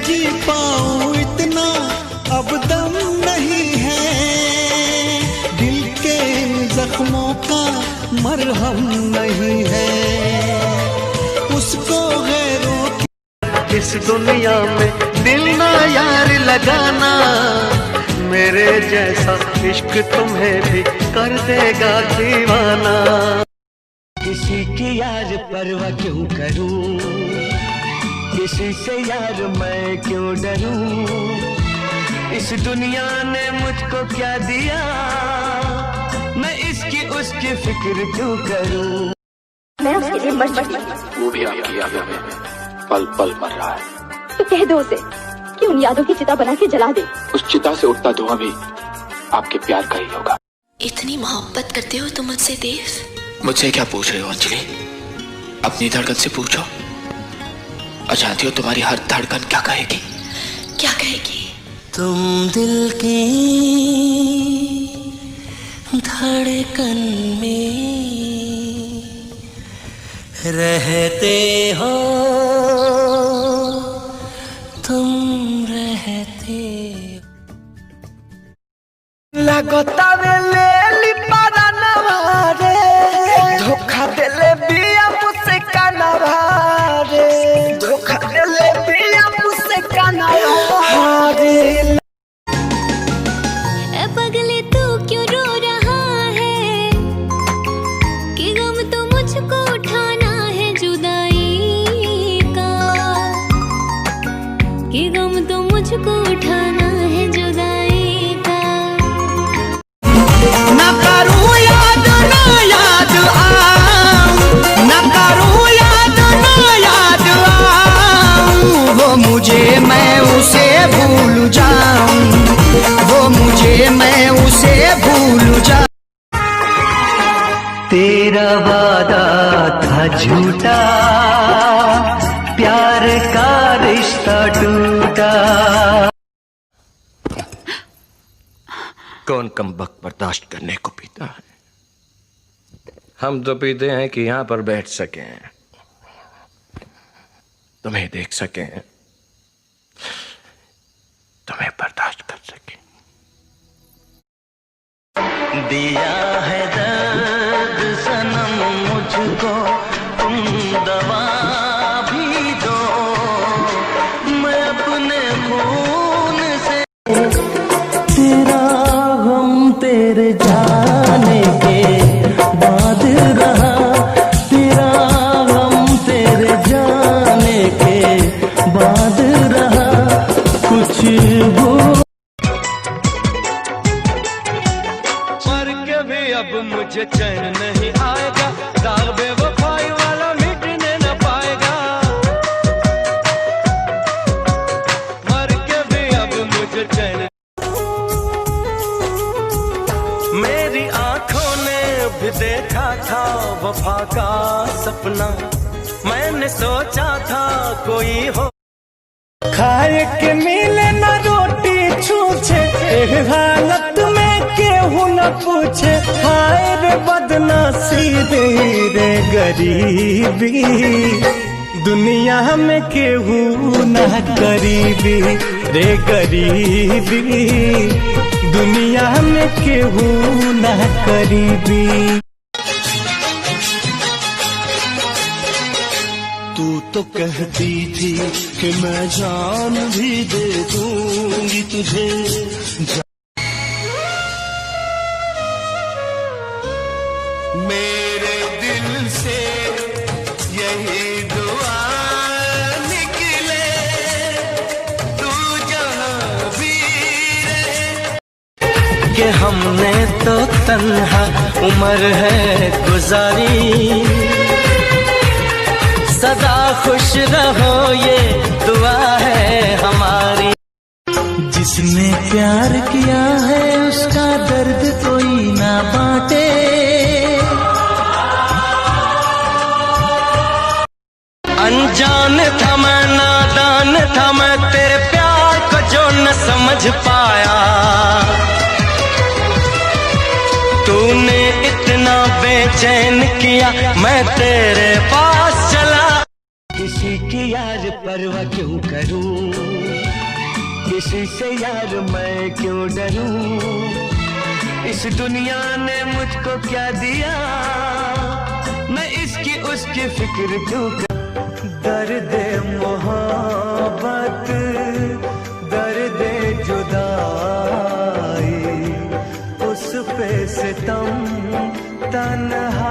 जी पाऊं इतना अब दम नहीं है, दिल के इन जख्मों का मरहम नहीं है, उसको गैरों की इस दुनिया में दिल ना यार लगाना, मेरे जैसा इश्क तुम्हें भी कर देगा दीवाना। किसी की यार परवाह क्यों करूं, किसी से यार मैं क्यों डरूं, इस दुनिया ने मुझको क्या दिया, मैं इसकी उसकी फिक्र क्यों करूं। मैं उसके लिए मर सकती, वो भी आपकी यादों में पल पल मर रहा है। तो कह दो उसे कि उन यादों की चिता बना के जला दे। उस चिता से उठता धुआं भी आपके प्यार का ही होगा। इतनी मोहब्बत करते हो तुम मुझसे देव? मुझसे क्या पूछ रहे हो अंजलि? अपनी धड़कन से पूछो। और जानती हो तुम्हारी हर धड़कन क्या कहेगी? क्या कहेगी? तुम दिल की धड़कन में रहते हो, तुम रहते लगता वे ले लिपारा नवारे, धोखा देले बिया मुझसे कानावारे, धोखा देले बिया मुझसे कानावारे। ए पगले तू क्यों रो रहा है, कि गम तो मुझको उठाना है जुदाई का, कि गम तो मुझको उठाना है जुदाई का। ना करूं याद ना याद आऊं, ना करूं याद ना याद आऊं, वो मुझे मैं उसे भूल जाऊं, वो मुझे मैं उसे भूल जाऊं। तेरा वादा था झूठा, प्यार का रिश्ता टूटा। कौन कमबख्त बर्दाश्त करने को पीता है? हम तो पीते हैं कि यहां पर बैठ सकें, तुम्हें देख सकें, तुम्हें बर्दाश्त कर सकें। दिया है दर्द सनम मुझको, तुम दवा भी दो, मैं अपने खून से तेरा गम तेरे जाने के बाद रहा, तेरा गम तेरे जाने के बाद रहा, कुछ हो मर के भी अब मुझे चैन नहीं आएगा, दाग बेवफाई वाला मिटने न पाएगा, मर के भी अब मुझे चैन। मेरी आंखों ने भी देखा था वफा का सपना, मैंने सोचा था कोई हो खाए के मिले न रोटी छूछे, हालत में केहू न पूछे, हाय रे बदनसीबी रे गरीबी, दुनिया में केहू न करीबी रे गरीबी, दुनिया में केहू न करीबी। तू तो कहती थी कि मैं जान भी दे दूंगी तुझे, मेरे दिल से यही दुआ निकले, तू जहाँ भी रहे, कि हमने तो तन्हा उम्र है गुजारी, सदा खुश रहो ये दुआ है हमारी। जिसने प्यार किया है उसका दर्द कोई ना बांटे, अनजान था मैं नादान था मैं, तेरे प्यार को जो न समझ पाया, तूने इतना बेचैन किया मैं तेरे पास चला। किसी की यार परवाह क्यों करूं, किसी से यार मैं क्यों डरूं, इस दुनिया ने मुझको क्या दिया, मैं इसकी उसकी फिक्र क्यों कर। दर्द मोहब्बत, दर्द जुदाई, उस पे सितम तन्हा